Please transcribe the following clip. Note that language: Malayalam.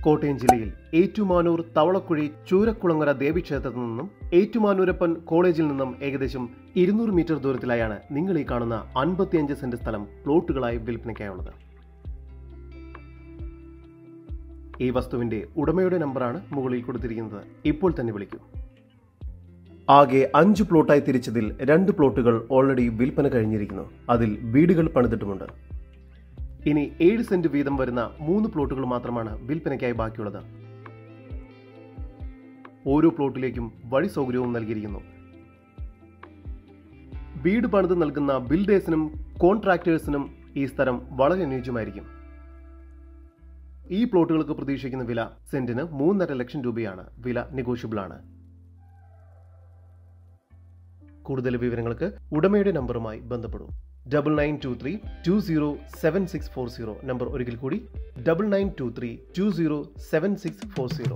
കോട്ടയം ജില്ലയിൽ ഏറ്റുമാനൂർ തവളക്കുഴി ചൂരക്കുളങ്ങര ദേവീക്ഷേത്രത്തിൽ നിന്നും ഏറ്റുമാനൂരപ്പൻ കോളേജിൽ നിന്നും ഏകദേശം 200 മീറ്റർ ദൂരത്തിലായാണ് നിങ്ങൾ ഈ കാണുന്ന 55 സെന്റ് സ്ഥലം പ്ലോട്ടുകളായി വിൽപ്പനയ്ക്കായുള്ളത്. ഈ വസ്തുവിന്റെ ഉടമയുടെ നമ്പറാണ് മുകളിൽ കൊടുത്തിരിക്കുന്നത്. ഇപ്പോൾ തന്നെ വിളിക്കൂ. ആകെ 5 പ്ലോട്ടായി തിരിച്ചതിൽ 2 പ്ലോട്ടുകൾ ഓൾറെഡി വിൽപ്പന കഴിഞ്ഞിരിക്കുന്നു. അതിൽ വീടുകൾ പണിതിട്ടുമുണ്ട്. ഇനി 7 സെന്റ് വീതം വരുന്ന 3 പ്ലോട്ടുകൾ മാത്രമാണ് വിൽപ്പനയ്ക്കായി ബാക്കിയുള്ളത്. ഓരോ പ്ലോട്ടിലേക്കും വഴി സൗകര്യവും നൽകിയിരിക്കുന്നു. വീട് പണിത് നൽകുന്ന ബിൽഡേഴ്സിനും കോൺട്രാക്ടേഴ്സിനും ഈ സ്ഥലം വളരെ അനുയോജ്യമായിരിക്കും. ഈ പ്ലോട്ടുകൾക്ക് പ്രതീക്ഷിക്കുന്ന വില സെന്റിന് 3.5 ലക്ഷം രൂപയാണ്. വില നെഗോഷ്യബിൾ ആണ്. കൂടുതൽ വിവരങ്ങൾക്ക് ഉടമയുടെ നമ്പറുമായി ബന്ധപ്പെടും. 9923207640 നമ്പർ ഒരിക്കൽ കൂടി 9923207640.